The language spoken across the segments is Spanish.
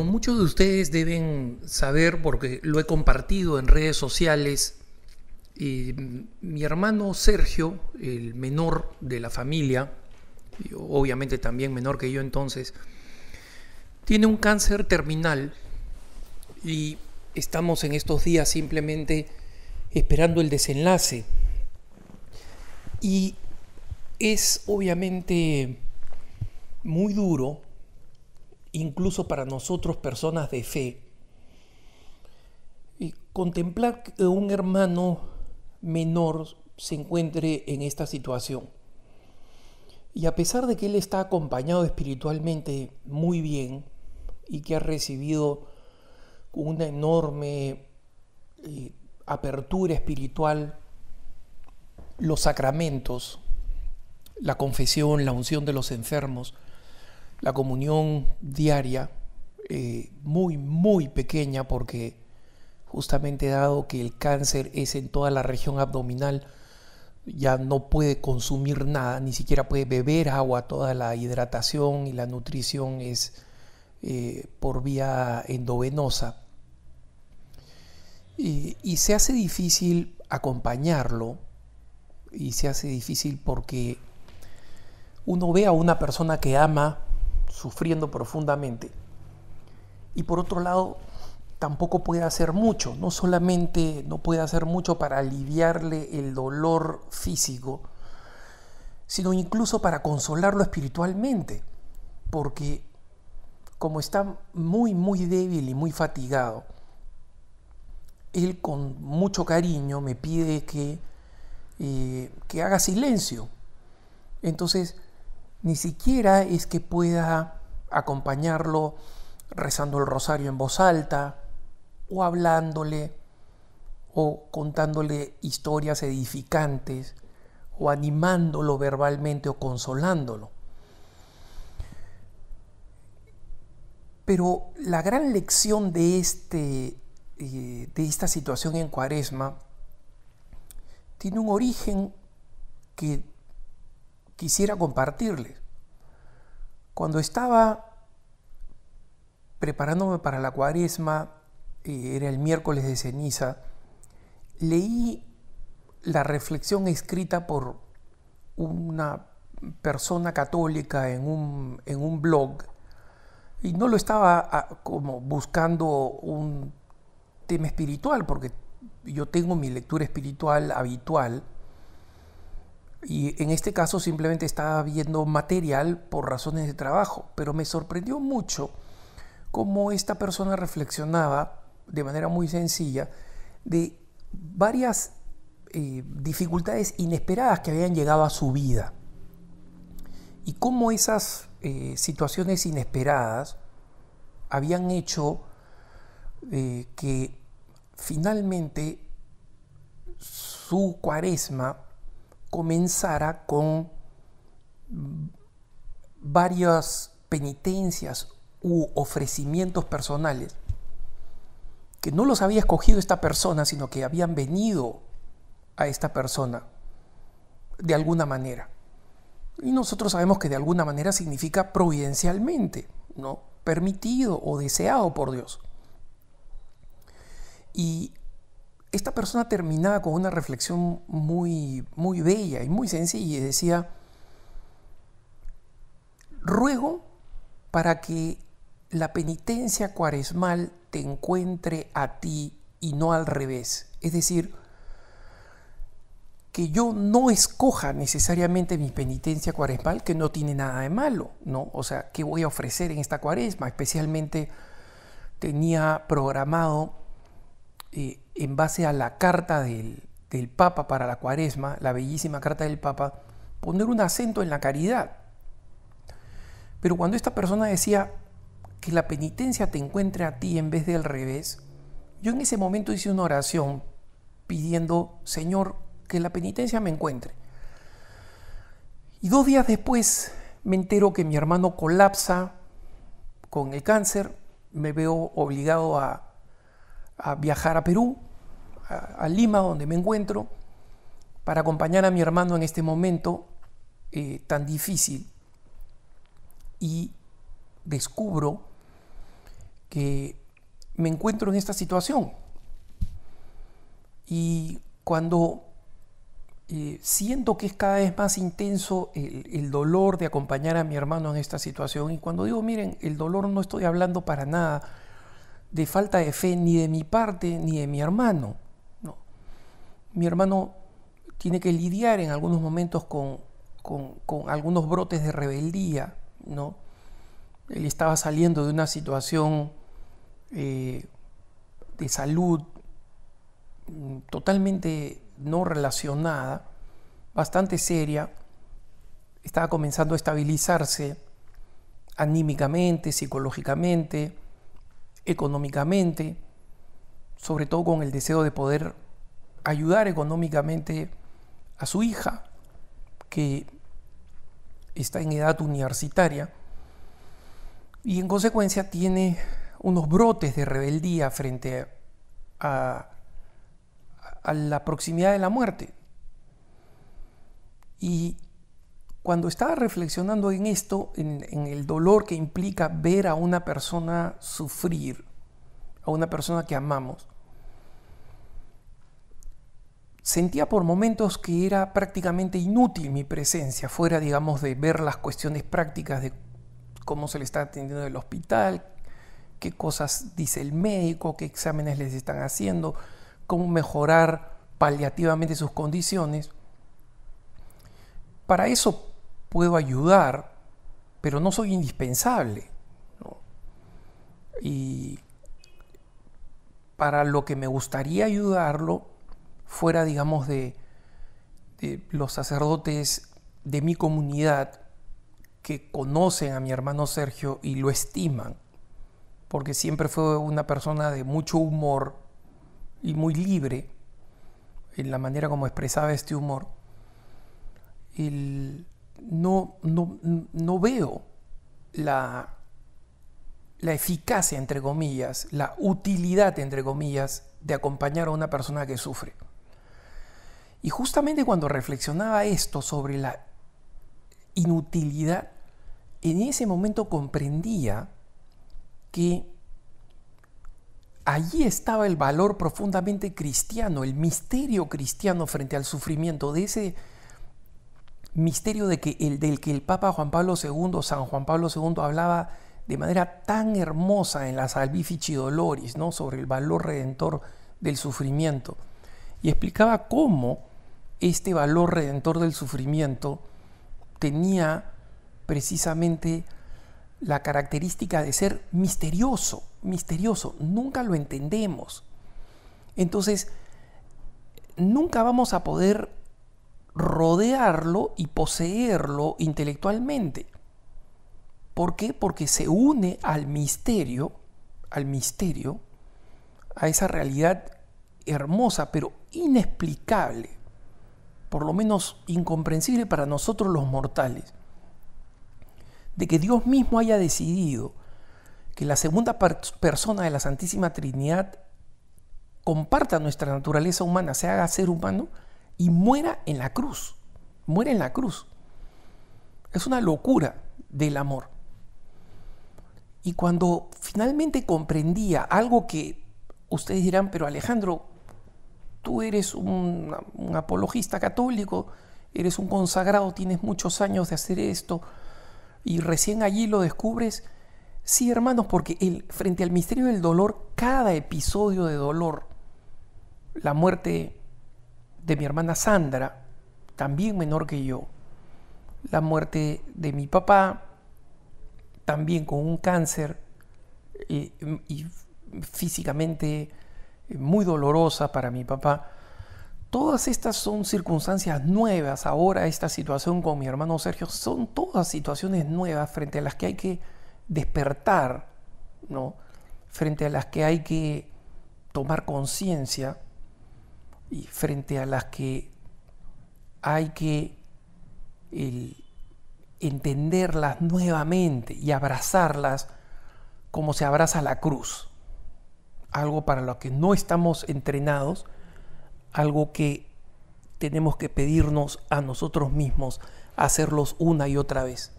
Como muchos de ustedes deben saber, porque lo he compartido en redes sociales, mi hermano Sergio, el menor de la familia, y obviamente también menor que yo entonces, tiene un cáncer terminal y estamos en estos días simplemente esperando el desenlace. Y es obviamente muy duro, incluso para nosotros personas de fe, contemplar que un hermano menor se encuentre en esta situación. Y a pesar de que él está acompañado espiritualmente muy bien y que ha recibido una enorme apertura espiritual los sacramentos, la confesión, la unción de los enfermos, la comunión diaria, muy pequeña, porque justamente dado que el cáncer es en toda la región abdominal, ya no puede consumir nada, ni siquiera puede beber agua. Toda la hidratación y la nutrición es por vía endovenosa. Y se hace difícil acompañarlo, y se hace difícil porque uno ve a una persona que ama sufriendo profundamente, y por otro lado tampoco puede hacer mucho. No solamente no puede hacer mucho para aliviarle el dolor físico, sino incluso para consolarlo espiritualmente, porque como está muy débil y muy fatigado, él con mucho cariño me pide que haga silencio. Entonces ni siquiera es que pueda acompañarlo rezando el rosario en voz alta, o hablándole, o contándole historias edificantes, o animándolo verbalmente, o consolándolo. Pero la gran lección de esta situación en Cuaresma tiene un origen que quisiera compartirles. Cuando estaba preparándome para la Cuaresma, era el miércoles de ceniza, leí la reflexión escrita por una persona católica en un blog, y no lo estaba como buscando un tema espiritual, porque yo tengo mi lectura espiritual habitual, y en este caso simplemente estaba viendo material por razones de trabajo. Pero me sorprendió mucho cómo esta persona reflexionaba de manera muy sencilla de varias dificultades inesperadas que habían llegado a su vida, y cómo esas situaciones inesperadas habían hecho que finalmente su Cuaresma comenzara con varias penitencias u ofrecimientos personales que no los había escogido esta persona, sino que habían venido a esta persona de alguna manera. Y nosotros sabemos que de alguna manera significa providencialmente, ¿no? Permitido o deseado por Dios. Y esta persona terminaba con una reflexión muy bella y muy sencilla, y decía: ruego para que la penitencia cuaresmal te encuentre a ti y no al revés. Es decir, que yo no escoja necesariamente mi penitencia cuaresmal, que no tiene nada de malo, ¿no? O sea, ¿qué voy a ofrecer en esta Cuaresma? Especialmente tenía programado, en base a la carta del Papa para la Cuaresma, la bellísima carta del Papa, poner un acento en la caridad. Pero cuando esta persona decía que la penitencia te encuentre a ti en vez del revés, yo en ese momento hice una oración pidiendo: Señor, que la penitencia me encuentre. Y 2 días después me entero que mi hermano colapsa con el cáncer. Me veo obligado a viajar a Perú, a Lima, donde me encuentro, para acompañar a mi hermano en este momento tan difícil. Y descubro que me encuentro en esta situación. Y cuando siento que es cada vez más intenso el dolor de acompañar a mi hermano en esta situación, y cuando digo, miren, el dolor, no estoy hablando para nada de falta de fe ni de mi parte ni de mi hermano, no. Mi hermano tiene que lidiar en algunos momentos con algunos brotes de rebeldía, ¿no? Él estaba saliendo de una situación de salud totalmente no relacionada, bastante seria. Estaba comenzando a estabilizarse anímicamente, psicológicamente, económicamente, sobre todo con el deseo de poder ayudar económicamente a su hija, que está en edad universitaria, y en consecuencia tiene unos brotes de rebeldía frente a la proximidad de la muerte. Y cuando estaba reflexionando en esto, en el dolor que implica ver a una persona sufrir, a una persona que amamos, sentía por momentos que era prácticamente inútil mi presencia, fuera, digamos, de ver las cuestiones prácticas de cómo se le está atendiendo en el hospital, qué cosas dice el médico, qué exámenes les están haciendo, cómo mejorar paliativamente sus condiciones. Para eso puedo ayudar, pero no soy indispensable, ¿no? Y para lo que me gustaría ayudarlo, fuera, digamos, de los sacerdotes de mi comunidad que conocen a mi hermano Sergio y lo estiman, porque siempre fue una persona de mucho humor y muy libre en la manera como expresaba este humor. No veo la eficacia, entre comillas, la utilidad, entre comillas, de acompañar a una persona que sufre. Y justamente cuando reflexionaba esto sobre la inutilidad, en ese momento comprendía que allí estaba el valor profundamente cristiano, el misterio cristiano frente al sufrimiento, de ese misterio del que el Papa Juan Pablo II, San Juan Pablo II, hablaba de manera tan hermosa en la Salvifici Doloris, ¿no? Sobre el valor redentor del sufrimiento. Y explicaba cómo este valor redentor del sufrimiento tenía precisamente la característica de ser misterioso, nunca lo entendemos. Entonces, nunca vamos a poder rodearlo y poseerlo intelectualmente. ¿Por qué? Porque se une al misterio, a esa realidad hermosa, pero inexplicable, por lo menos incomprensible para nosotros los mortales, de que Dios mismo haya decidido que la segunda persona de la Santísima Trinidad comparta nuestra naturaleza humana, se haga ser humano y muera en la cruz. Muere en la cruz. Es una locura del amor. Y cuando finalmente comprendía algo que ustedes dirán, pero Alejandro, tú eres un apologista católico, eres un consagrado, tienes muchos años de hacer esto, y recién allí lo descubres. Sí, hermanos, porque frente al misterio del dolor, cada episodio de dolor, la muerte de mi hermana Sandra, también menor que yo, la muerte de mi papá, también con un cáncer y físicamente muy dolorosa para mi papá. Todas estas son circunstancias nuevas. Ahora esta situación con mi hermano Sergio son todas situaciones nuevas frente a las que hay que despertar, ¿no? Frente a las que hay que tomar conciencia y frente a las que hay que entenderlas nuevamente y abrazarlas como se abraza la cruz. Algo para lo que no estamos entrenados, algo que tenemos que pedirnos a nosotros mismos hacerlos una y otra vez.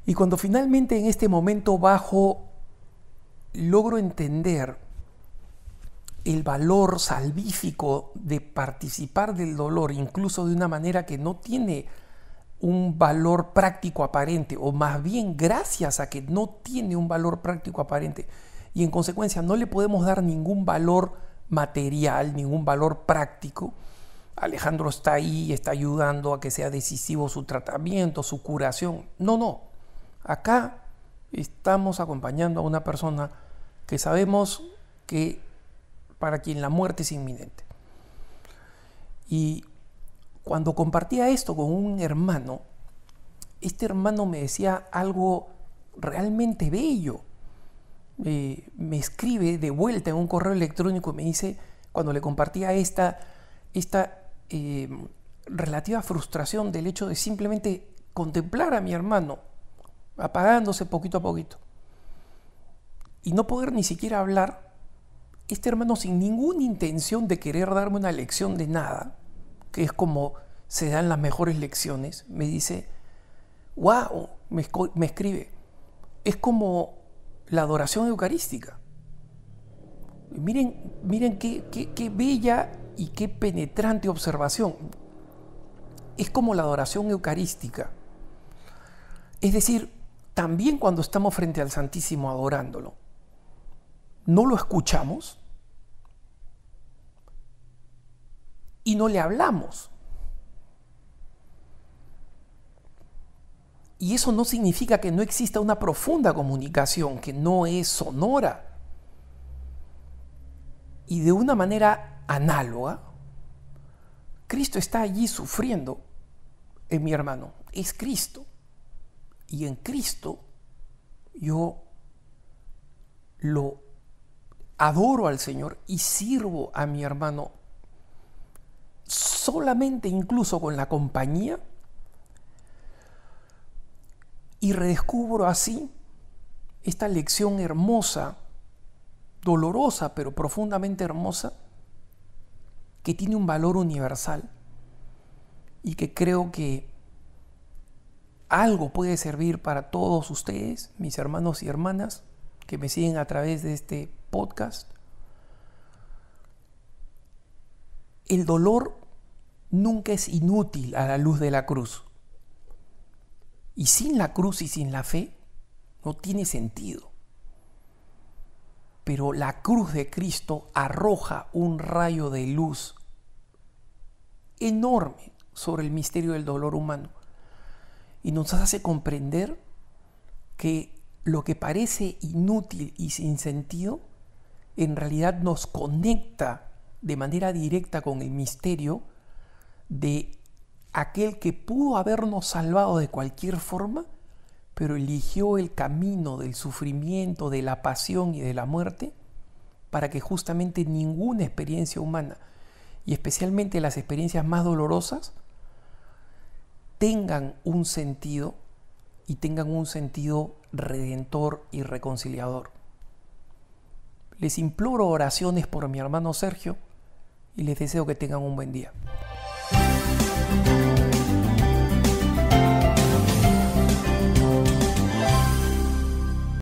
Y cuando finalmente en este momento bajo logro entender el valor salvífico de participar del dolor, incluso de una manera que no tiene un valor práctico aparente, o más bien gracias a que no tiene un valor práctico aparente, y en consecuencia no le podemos dar ningún valor material, ningún valor práctico. Alejandro está ahí, está ayudando a que sea decisivo su tratamiento, su curación. No. Acá estamos acompañando a una persona que sabemos que para quien la muerte es inminente. Y cuando compartía esto con un hermano, este hermano me decía algo realmente bello. Me escribe de vuelta en un correo electrónico y me dice, cuando le compartía esta relativa frustración del hecho de simplemente contemplar a mi hermano apagándose poquito a poquito y no poder ni siquiera hablar, este hermano, sin ninguna intención de querer darme una lección de nada, que es como se dan las mejores lecciones, me dice, wow, me escribe, es como la adoración eucarística. Miren qué bella y qué penetrante observación. Es como la adoración eucarística. Es decir, también cuando estamos frente al Santísimo adorándolo, no lo escuchamos y no le hablamos. Y eso no significa que no exista una profunda comunicación, que no es sonora. Y de una manera análoga, Cristo está allí sufriendo en mi hermano. Es Cristo. Y en Cristo yo lo adoro al Señor y sirvo a mi hermano solamente incluso con la compañía, y redescubro así esta lección hermosa, dolorosa pero profundamente hermosa, que tiene un valor universal y que creo que algo puede servir para todos ustedes, mis hermanos y hermanas que me siguen a través de este podcast. El dolor nunca es inútil a la luz de la cruz. Y sin la cruz y sin la fe no tiene sentido. Pero la cruz de Cristo arroja un rayo de luz enorme sobre el misterio del dolor humano y nos hace comprender que lo que parece inútil y sin sentido en realidad nos conecta de manera directa con el misterio de aquel que pudo habernos salvado de cualquier forma, pero eligió el camino del sufrimiento, de la pasión y de la muerte para que justamente ninguna experiencia humana, y especialmente las experiencias más dolorosas, tengan un sentido y tengan un sentido redentor y reconciliador. Les imploro oraciones por mi hermano Sergio y les deseo que tengan un buen día.